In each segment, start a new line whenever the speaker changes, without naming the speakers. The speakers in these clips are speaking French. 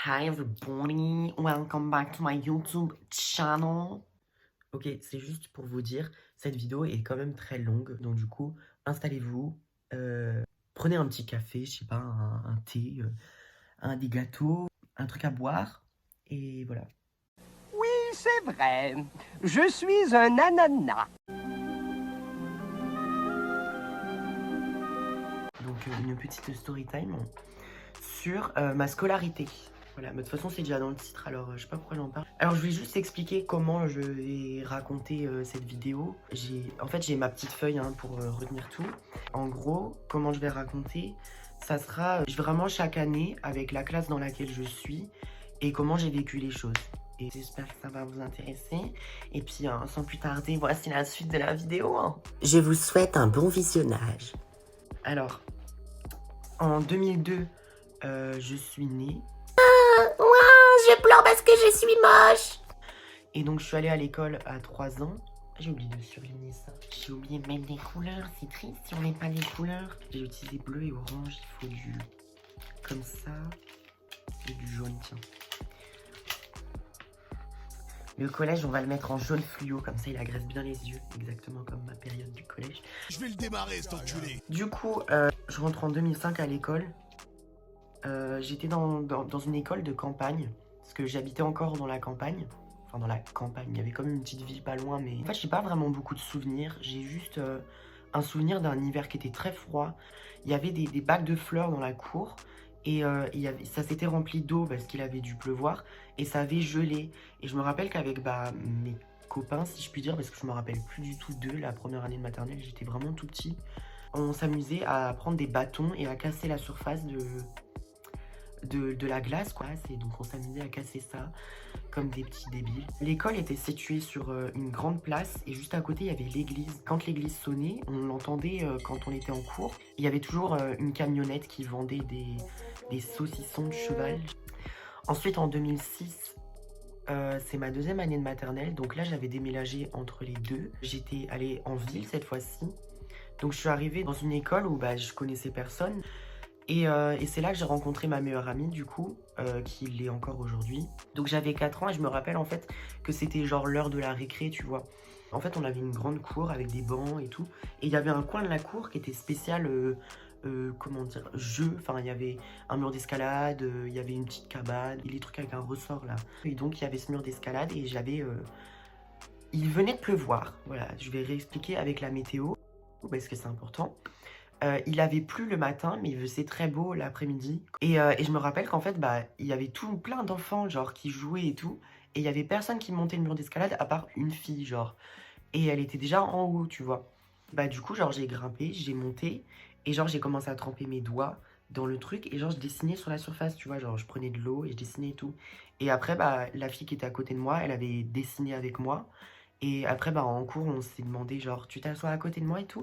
Hi everybody, welcome back to my YouTube channel. Ok, c'est juste pour vous dire, cette vidéo est quand même très longue, donc du coup, installez-vous, prenez un petit café, je sais pas, un thé, des gâteaux, un truc à boire, et voilà.
Oui, c'est vrai. Je suis un ananas.
Donc une petite story time sur ma scolarité. Voilà, mais de toute façon c'est déjà dans le titre, alors je sais pas pourquoi j'en parle. Alors je vais juste expliquer comment je vais raconter cette vidéo. En fait j'ai ma petite feuille pour retenir tout. En gros, comment je vais raconter, ça sera vraiment chaque année avec la classe dans laquelle je suis et comment j'ai vécu les choses. Et j'espère que ça va vous intéresser. Et puis sans plus tarder, voici la suite de la vidéo. Je vous souhaite un bon visionnage. Alors, en 2002, je suis née. Je pleure parce que je suis moche. Et donc je suis allée à l'école à 3 ans. J'ai oublié de surligner ça. J'ai oublié de mettre des couleurs, c'est triste si on met pas les couleurs. J'ai utilisé bleu et orange, il faut du... comme ça. Et du jaune, tiens. Le collège, on va le mettre en jaune fluo, comme ça il agresse bien les yeux. Exactement comme ma période du collège.
Je vais le démarrer, cet enculé.
Du coup, je rentre en 2005 à l'école. J'étais dans une école de campagne, parce que j'habitais encore dans la campagne. Enfin, dans la campagne, il y avait quand même une petite ville pas loin, mais... En fait, j'ai pas vraiment beaucoup de souvenirs. J'ai juste un souvenir d'un hiver qui était très froid. Il y avait des bacs de fleurs dans la cour, et ça s'était rempli d'eau parce qu'il avait dû pleuvoir, et ça avait gelé. Et je me rappelle qu'avec mes copains, si je puis dire, parce que je me rappelle plus du tout d'eux, la première année de maternelle, j'étais vraiment tout petit, on s'amusait à prendre des bâtons et à casser la surface de la glace, quoi. Et donc on s'amusait à casser ça comme des petits débiles. L'école était située sur une grande place et juste à côté il y avait l'église. Quand l'église sonnait, on l'entendait quand on était en cours. Il y avait toujours une camionnette qui vendait des saucissons de cheval. Ensuite en 2006, c'est ma deuxième année de maternelle, donc là j'avais déménagé entre les deux. J'étais allée en ville cette fois-ci. Donc je suis arrivée dans une école où je connaissais personne. Et c'est là que j'ai rencontré ma meilleure amie du coup, qui l'est encore aujourd'hui. Donc j'avais 4 ans et je me rappelle en fait que c'était genre l'heure de la récré, tu vois. En fait on avait une grande cour avec des bancs et tout. Et il y avait un coin de la cour qui était spécial, comment dire, jeu. Enfin il y avait un mur d'escalade, il y avait une petite cabane, et les trucs avec un ressort là. Et donc il y avait ce mur d'escalade et j'avais... Il venait de pleuvoir, voilà, je vais réexpliquer avec la météo, parce que c'est important. Il avait plu le matin, mais il faisait très beau l'après-midi. Et je me rappelle qu'en fait, il y avait plein d'enfants, genre, qui jouaient et tout. Et il y avait personne qui montait le mur d'escalade, à part une fille, genre. Et elle était déjà en haut, tu vois. Du coup, genre, j'ai grimpé, j'ai monté. Et genre, j'ai commencé à tremper mes doigts dans le truc. Et genre, je dessinais sur la surface, tu vois. Genre, je prenais de l'eau et je dessinais et tout. Et après, la fille qui était à côté de moi, elle avait dessiné avec moi. Et après, en cours, on s'est demandé, genre, tu t'assois à côté de moi et tout.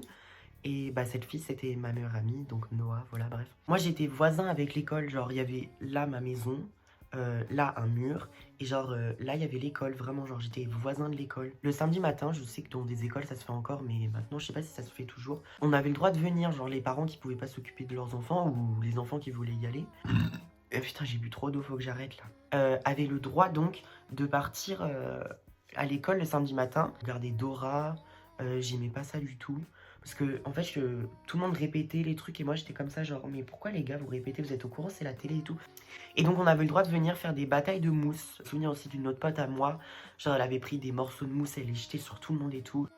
Et cette fille, c'était ma meilleure amie, donc Noah, voilà, bref. Moi, j'étais voisin avec l'école, genre, il y avait là ma maison, là un mur, et genre, là, il y avait l'école, vraiment, genre, j'étais voisin de l'école. Le samedi matin, je sais que dans des écoles, ça se fait encore, mais maintenant, je sais pas si ça se fait toujours. On avait le droit de venir, genre, les parents qui pouvaient pas s'occuper de leurs enfants, ou les enfants qui voulaient y aller. Putain, j'ai bu trop d'eau, faut que j'arrête, là. Avaient le droit, donc, de partir à l'école le samedi matin. Regarder Dora, j'aimais pas ça du tout. Parce que, en fait, tout le monde répétait les trucs et moi j'étais comme ça, genre, mais pourquoi les gars vous répétez, vous êtes au courant, c'est la télé et tout. Et donc on avait le droit de venir faire des batailles de mousse. Je me souviens aussi d'une autre pote à moi, genre elle avait pris des morceaux de mousse, elle les jetait sur tout le monde et tout.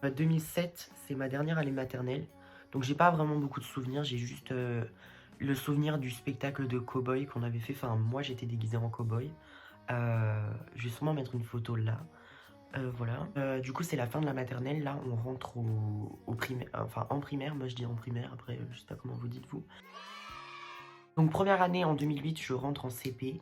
2007, c'est ma dernière année maternelle, donc j'ai pas vraiment beaucoup de souvenirs, j'ai juste le souvenir du spectacle de cow-boy qu'on avait fait. Enfin, moi j'étais déguisée en cow-boy. Je vais sûrement mettre une photo là. Voilà. Du coup, c'est la fin de la maternelle. Là, on rentre au primaire. Enfin, en primaire. Moi, je dis en primaire. Après, je sais pas comment vous dites, vous. Donc, première année, en 2008, je rentre en CP.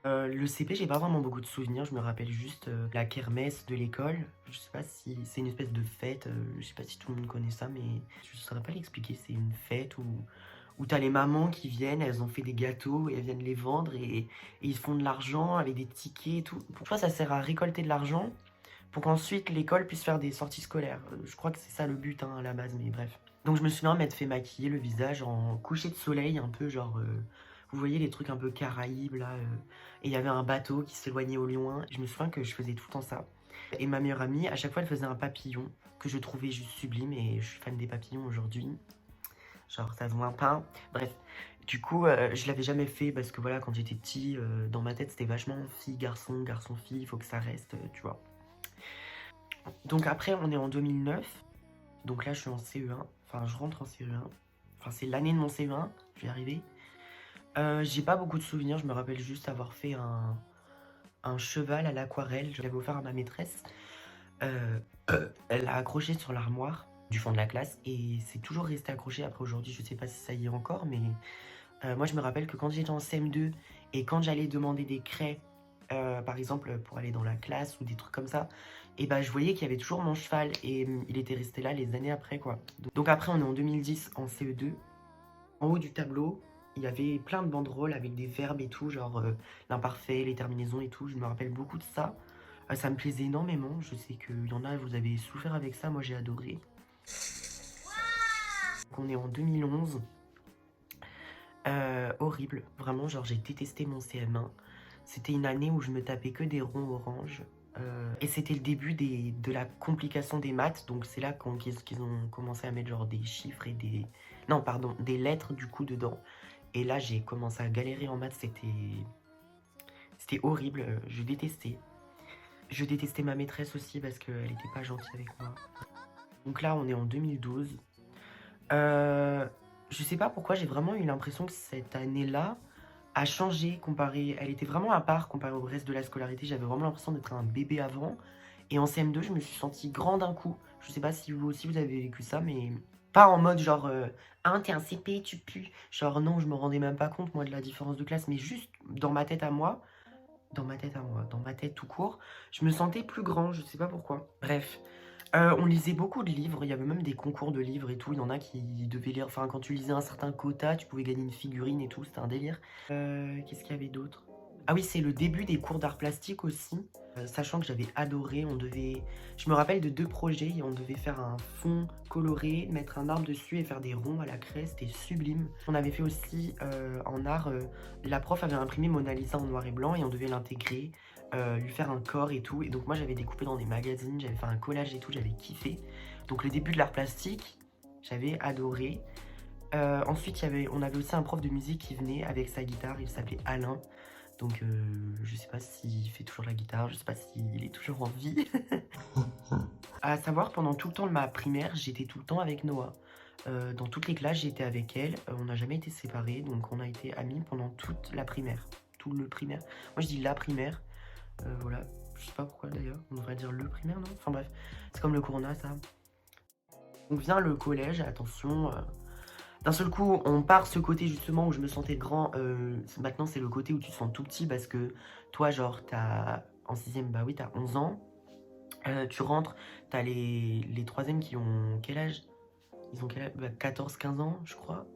Le CP, j'ai pas vraiment beaucoup de souvenirs. Je me rappelle juste la kermesse de l'école. Je sais pas si c'est une espèce de fête. Je sais pas si tout le monde connaît ça, mais je saurais pas l'expliquer. C'est une fête où t'as les mamans qui viennent, elles ont fait des gâteaux et elles viennent les vendre et ils font de l'argent avec des tickets et tout. Pour toi, ça sert à récolter de l'argent pour qu'ensuite l'école puisse faire des sorties scolaires. Je crois que c'est ça le but à la base, mais bref. Donc je me souviens m'être fait maquiller le visage en coucher de soleil, un peu genre... Vous voyez les trucs un peu Caraïbes là, et il y avait un bateau qui s'éloignait au loin. Je me souviens que je faisais tout le temps ça. Et ma meilleure amie, à chaque fois, elle faisait un papillon que je trouvais juste sublime et je suis fan des papillons aujourd'hui. Genre, ça se voit pas. Bref, du coup, je l'avais jamais fait parce que voilà, quand j'étais petit, dans ma tête, c'était vachement fille, garçon, garçon, fille, il faut que ça reste, tu vois. Donc après, on est en 2009. Donc là, je suis en CE1. Enfin, je rentre en CE1. Enfin, c'est l'année de mon CE1. Je vais y arriver. J'ai pas beaucoup de souvenirs. Je me rappelle juste avoir fait un cheval à l'aquarelle. Je l'avais offert à ma maîtresse. Elle l'a accroché sur l'armoire du fond de la classe. Et c'est toujours resté accroché. Après, aujourd'hui, je sais pas si ça y est encore. Mais moi, je me rappelle que quand j'étais en CM2 et quand j'allais demander des craies, par exemple, pour aller dans la classe ou des trucs comme ça, et bah je voyais qu'il y avait toujours mon cheval et il était resté là les années après quoi. Donc après on est en 2010 en CE2. En haut du tableau, il y avait plein de banderoles avec des verbes et tout, genre l'imparfait, les terminaisons et tout. Je me rappelle beaucoup de ça. Ça me plaisait énormément. Je sais qu'il y en a, vous avez souffert avec ça, moi j'ai adoré. Donc on est en 2011. Horrible, vraiment, genre j'ai détesté mon CM1. C'était une année où je me tapais que des ronds oranges. Et c'était le début de la complication des maths. Donc c'est là qu'ils ont commencé à mettre genre des chiffres et des... Non, pardon, des lettres du coup dedans. Et là j'ai commencé à galérer en maths. C'était horrible, je détestais. Je détestais ma maîtresse aussi parce qu'elle n'était pas gentille avec moi. Donc là on est en 2012. Je sais pas pourquoi j'ai vraiment eu l'impression que cette année-là a changé comparé... Elle était vraiment à part comparé au reste de la scolarité. J'avais vraiment l'impression d'être un bébé avant. Et en CM2, je me suis sentie grand d'un coup. Je sais pas si vous aussi vous avez vécu ça, mais... Pas en mode genre... Ah, t'es un CP, tu pues. Genre non, je me rendais même pas compte, moi, de la différence de classe. Mais juste dans ma tête à moi... Dans ma tête tout court, je me sentais plus grand, je sais pas pourquoi. Bref. On lisait beaucoup de livres, il y avait même des concours de livres et tout, il y en a qui devaient lire, enfin quand tu lisais un certain quota, tu pouvais gagner une figurine et tout, c'était un délire. Qu'est-ce qu'il y avait d'autre? Ah oui, c'est le début des cours d'art plastique aussi, sachant que j'avais adoré, je me rappelle de 2 projets, on devait faire un fond coloré, mettre un arbre dessus et faire des ronds à la craie, c'était sublime. On avait fait aussi en art, la prof avait imprimé Mona Lisa en noir et blanc et on devait l'intégrer. Lui faire un corps et tout, et donc moi j'avais découpé dans des magazines, j'avais fait un collage et tout, j'avais kiffé. Donc le début de l'art plastique, j'avais adoré. Ensuite on avait aussi un prof de musique qui venait avec sa guitare, il s'appelait Alain. Donc je sais pas s'il fait toujours la guitare, je sais pas s'il est toujours en vie. À savoir, pendant tout le temps de ma primaire, j'étais tout le temps avec Noah. Dans toutes les classes, j'étais avec elle, on n'a jamais été séparés, donc on a été amis pendant toute la primaire. Tout le primaire. Moi je dis la primaire. Voilà, je sais pas pourquoi d'ailleurs, on devrait dire le primaire, non? Enfin bref, c'est comme le corona ça. On vient le collège, attention, d'un seul coup on part ce côté justement où je me sentais grand, maintenant c'est le côté où tu te sens tout petit parce que toi genre t'as, en 6ème, bah oui t'as 11 ans, tu rentres, t'as les 3ème qui ont quel âge? Ils ont quel âge? Bah, 14-15 ans je crois.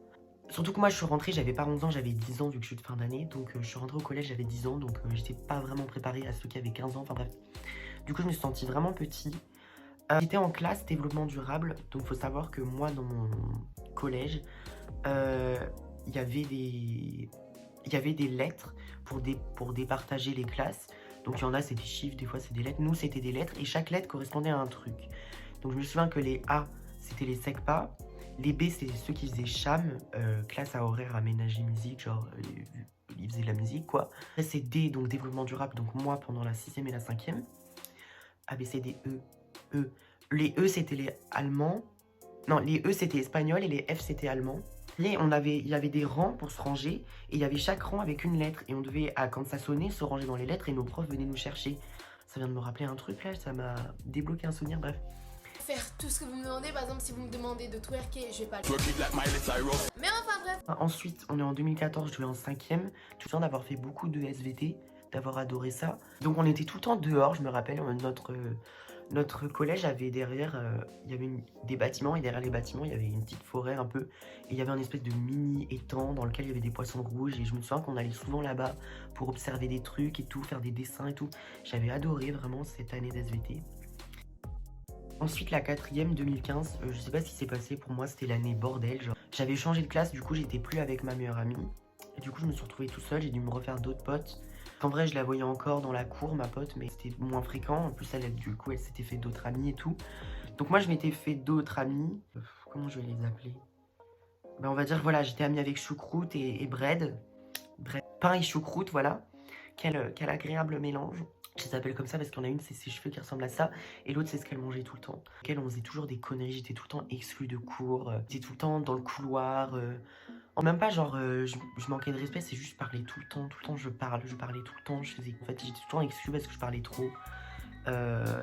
Surtout que moi je suis rentrée, j'avais pas 11 ans, j'avais 10 ans vu que je suis de fin d'année. Donc je suis rentrée au collège, j'avais 10 ans, donc j'étais pas vraiment préparée à ceux qui avaient 15 ans, enfin bref. Du coup je me suis sentie vraiment petit. J'étais en classe développement durable, donc il faut savoir que moi dans mon collège, il y avait des lettres pour départager les classes. Donc il y en a c'est des chiffres, des fois c'est des lettres. Nous c'était des lettres et chaque lettre correspondait à un truc. Donc je me souviens que les A c'était les SECPA. Les B, c'est ceux qui faisaient CHAM, classe à horaire aménagé musique, genre ils faisaient de la musique quoi. Après c'est D, donc développement durable, donc moi pendant la 6ème et la 5ème. A, B, C, D, E, E. Les E c'était les allemands. Non, les E c'était espagnol et les F c'était allemand. Et il y avait des rangs pour se ranger et il y avait chaque rang avec une lettre. Et on devait, quand ça sonnait, se ranger dans les lettres et nos profs venaient nous chercher. Ça vient de me rappeler un truc là, ça m'a débloqué un souvenir, bref.
Faire tout ce que vous me demandez, par exemple si vous me demandez de twerker, je vais pas le faire. Mais enfin bref.
Ensuite, on est en 2014, je vais en 5ème. Tout le temps d'avoir fait beaucoup de SVT, d'avoir adoré ça. Donc on était tout le temps dehors, je me rappelle, notre collège avait derrière, il y avait des bâtiments et derrière les bâtiments, il y avait une petite forêt un peu. Et il y avait un espèce de mini étang dans lequel il y avait des poissons rouges. Et je me souviens qu'on allait souvent là-bas pour observer des trucs et tout, faire des dessins et tout. J'avais adoré vraiment cette année d'SVT. Ensuite la 4ème 2015, je sais pas ce qui s'est passé, pour moi c'était l'année bordel, genre j'avais changé de classe, du coup j'étais plus avec ma meilleure amie. Et du coup, je me suis retrouvé tout seul, j'ai dû me refaire d'autres potes. En vrai, je la voyais encore dans la cour, ma pote, mais c'était moins fréquent. En plus, du coup, elle s'était fait d'autres amis et tout. Donc moi, je m'étais fait d'autres amis. Comment je vais les appeler? Ben, on va dire, voilà, j'étais amie avec Choucroute et Bread. Pain et choucroute, voilà. Quel agréable mélange. Je les appelle comme ça parce qu'il y en a une, c'est ses cheveux qui ressemblent à ça. Et l'autre, c'est ce qu'elle mangeait tout le temps. Elle, on faisait toujours des conneries. J'étais tout le temps exclue de cours. J'étais tout le temps dans le couloir. En même pas, genre, je manquais de respect. C'est juste je parlais tout le temps. Tout le temps, je parlais tout le temps. En fait, j'étais tout le temps exclue parce que je parlais trop.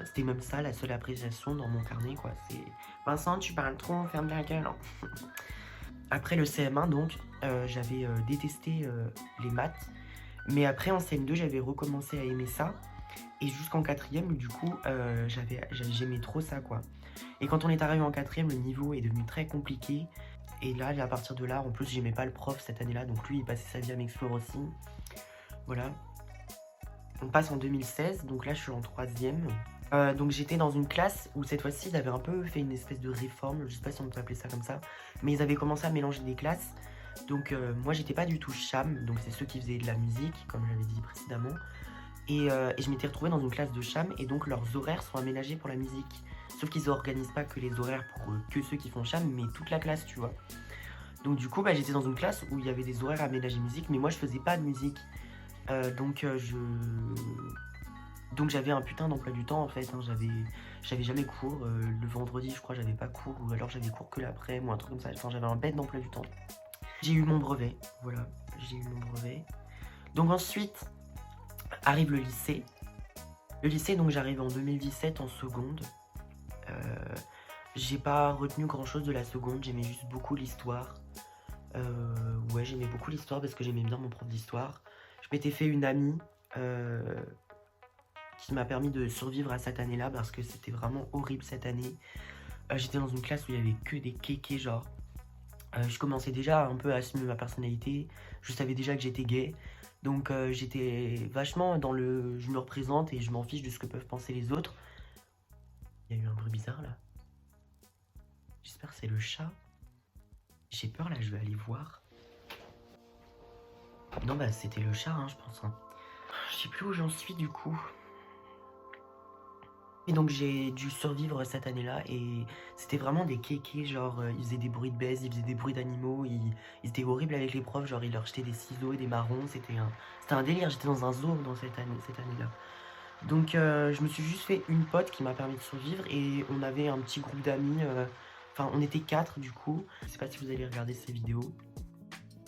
C'était même ça, la seule appréciation dans mon carnet, quoi. C'est Vincent, tu parles trop, ferme la gueule. Après le CM1, donc, j'avais détesté les maths. Mais après, en CM2, j'avais recommencé à aimer ça. Et jusqu'en 4ème, du coup, j'aimais trop ça, quoi. Et quand on est arrivé en 4ème, le niveau est devenu très compliqué. Et là, à partir de là, en plus, j'aimais pas le prof cette année-là. Donc lui, il passait sa vie à m'exclure aussi. Voilà. On passe en 2016, donc là, je suis en 3ème. Donc j'étais dans une classe où cette fois-ci, ils avaient un peu fait une espèce de réforme. Je sais pas si on peut appeler ça comme ça. Mais ils avaient commencé à mélanger des classes. Donc moi, j'étais pas du tout cham. Donc c'est ceux qui faisaient de la musique, comme j'avais dit précédemment. Et je m'étais retrouvée dans une classe de cham. Et donc leurs horaires sont aménagés pour la musique. Sauf qu'ils organisent pas que les horaires pour que ceux qui font cham, mais toute la classe, tu vois. Donc du coup, j'étais dans une classe où il y avait des horaires aménagés musique. Mais moi, je faisais pas de musique. Donc j'avais un putain d'emploi du temps en fait, hein. J'avais jamais cours, le vendredi je crois j'avais pas cours, ou alors j'avais cours que l'après-midi ou un truc comme ça, enfin j'avais un bête d'emploi du temps. J'ai eu mon brevet, voilà, j'ai eu mon brevet. Donc ensuite arrive le lycée. Le lycée, donc j'arrive en 2017 en seconde. J'ai pas retenu grand chose de la seconde, j'aimais juste beaucoup l'histoire. Ouais, j'aimais beaucoup l'histoire parce que j'aimais bien mon prof d'histoire. Je m'étais fait une amie qui m'a permis de survivre à cette année-là parce que c'était vraiment horrible cette année. J'étais dans une classe où il y avait que des kékés, genre. Je commençais déjà un peu à assumer ma personnalité. Je savais déjà que j'étais gay. Donc j'étais vachement dans le je me représente et je m'en fiche de ce que peuvent penser les autres. Il y a eu un bruit bizarre là. J'espère que c'est le chat. J'ai peur là, je vais aller voir. Non c'était le chat hein, je pense. Hein. Je sais plus où j'en suis du coup. Et donc j'ai dû survivre cette année-là et c'était vraiment des kékés, genre ils faisaient des bruits de baise, ils faisaient des bruits d'animaux, ils étaient horribles avec les profs, genre ils leur jetaient des ciseaux et des marrons, c'était un délire, j'étais dans un zoo dans cette année-là. Donc je me suis juste fait une pote qui m'a permis de survivre et on avait un petit groupe d'amis, enfin on était 4 du coup, je sais pas si vous allez regarder ces vidéos.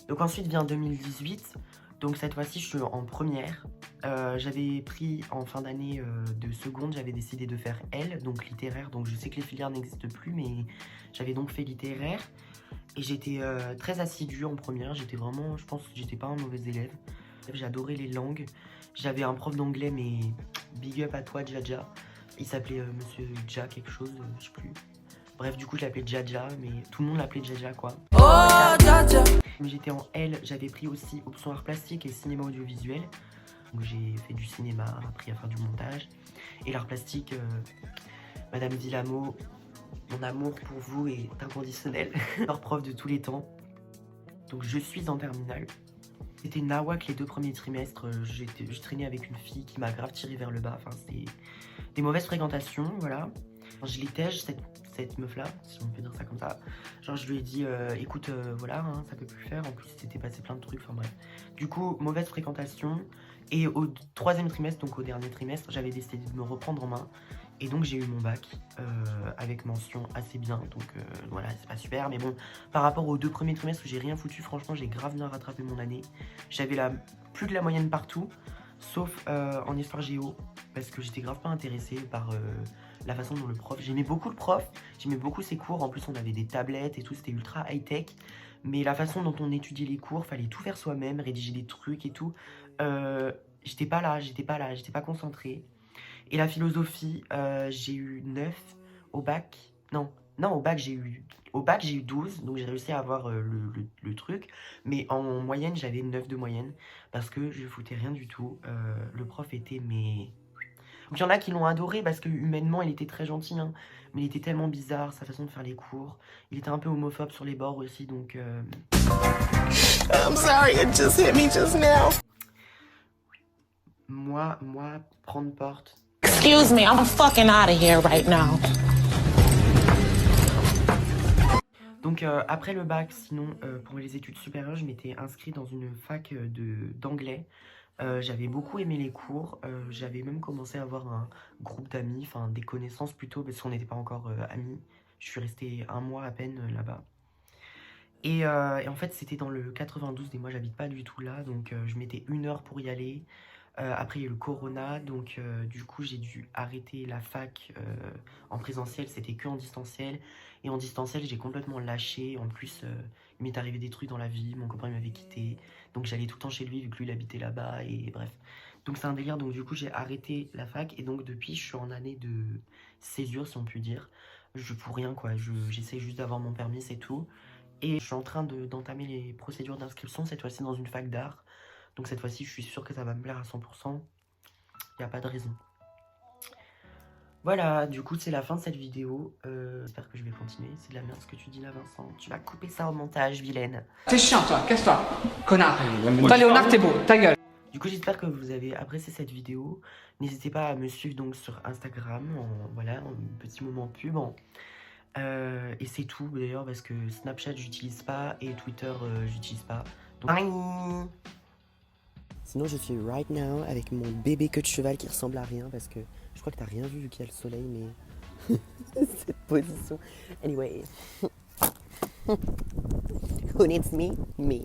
Donc ensuite vient 2018, donc cette fois-ci je suis en première. J'avais pris en fin d'année de seconde, j'avais décidé de faire L, donc littéraire. Donc je sais que les filières n'existent plus, mais j'avais donc fait littéraire. Et j'étais très assidue en première, j'étais vraiment, je pense que j'étais pas un mauvais élève. J'adorais les langues. J'avais un prof d'anglais, mais big up à toi Jaja. Il s'appelait Monsieur Ja quelque chose, je sais plus. Bref, du coup, je l'appelais Jaja, mais tout le monde l'appelait Jaja, quoi. Oh, Jaja! J'étais en L, j'avais pris aussi option art plastique et cinéma audiovisuel. Donc j'ai fait du cinéma, appris à faire du montage. Et l'art plastique, Madame Villamo, mon amour pour vous est inconditionnel. Leur prof de tous les temps. Donc je suis en terminale. C'était nawak les 2 premiers trimestres. Je traînais avec une fille qui m'a grave tiré vers le bas. Enfin, c'était des mauvaises fréquentations, voilà. Je l'étège, cette meuf-là, si on peut dire ça comme ça. Genre, je lui ai dit, écoute, voilà, hein, ça peut plus le faire. En plus, il s'était passé plein de trucs, enfin bref. Du coup, mauvaise fréquentation. Et au 3e trimestre, donc au dernier trimestre, j'avais décidé de me reprendre en main. Et donc, j'ai eu mon bac avec mention assez bien. Donc, voilà, c'est pas super. Mais bon, par rapport aux 2 premiers trimestres où j'ai rien foutu, franchement, j'ai grave bien rattrapé mon année. J'avais plus de la moyenne partout, sauf en histoire géo. Parce que j'étais grave pas intéressée par la façon dont le prof... J'aimais beaucoup le prof, j'aimais beaucoup ses cours. En plus, on avait des tablettes et tout, c'était ultra high-tech. Mais la façon dont on étudiait les cours, fallait tout faire soi-même, rédiger des trucs et tout. J'étais pas là, j'étais pas concentrée. Et la philosophie, j'ai eu 9 au bac. Non, au bac j'ai eu 12, donc j'ai réussi à avoir le truc. Mais en moyenne, j'avais 9 de moyenne, parce que je foutais rien du tout. Le prof était, mais... Donc il y en a qui l'ont adoré, parce que humainement, il était très gentil, hein, mais il était tellement bizarre, sa façon de faire les cours. Il était un peu homophobe sur les bords aussi, donc...
I'm sorry, it just hit me just now.
Moi, prendre porte.
Excuse me, I'm fucking out of here right now.
Donc après le bac, sinon pour les études supérieures, je m'étais inscrite dans une fac d'anglais. J'avais beaucoup aimé les cours, j'avais même commencé à avoir un groupe d'amis, enfin des connaissances plutôt, parce qu'on n'était pas encore amis. Je suis restée 1 mois à peine là-bas. Et en fait c'était dans le 92 et moi j'habite pas du tout là, donc je mettais 1 heure pour y aller. Après il y a eu le corona, donc du coup j'ai dû arrêter la fac en présentiel, c'était que en distanciel. Et en distanciel j'ai complètement lâché, en plus il m'est arrivé des trucs dans la vie, mon copain m'avait quitté. Donc j'allais tout le temps chez lui vu que lui il habitait là-bas et bref. Donc c'est un délire, donc du coup j'ai arrêté la fac et donc depuis je suis en année de césure si on peut dire. Je fous rien quoi, j'essaie juste d'avoir mon permis c'est tout. Et je suis en train d'entamer les procédures d'inscription cette fois-ci dans une fac d'art. Donc cette fois-ci, je suis sûre que ça va me plaire à 100%. Il n'y a pas de raison. Voilà, du coup, c'est la fin de cette vidéo. J'espère que je vais continuer. C'est de la merde ce que tu dis là, Vincent. Tu vas couper ça au montage, vilaine.
T'es chiant, toi. Casse-toi. Connard. Toi, Léonard, t'es beau. Ta gueule.
Du coup, j'espère que vous avez apprécié cette vidéo. N'hésitez pas à me suivre donc sur Instagram. Voilà, un petit moment pub. Et c'est tout, d'ailleurs, parce que Snapchat, j'utilise pas. Et Twitter, j'utilise pas. Donc, bye. Sinon, je suis right now avec mon bébé queue de cheval qui ressemble à rien parce que je crois que t'as rien vu qu'il y a le soleil, mais cette position. Anyway, who needs me? Me.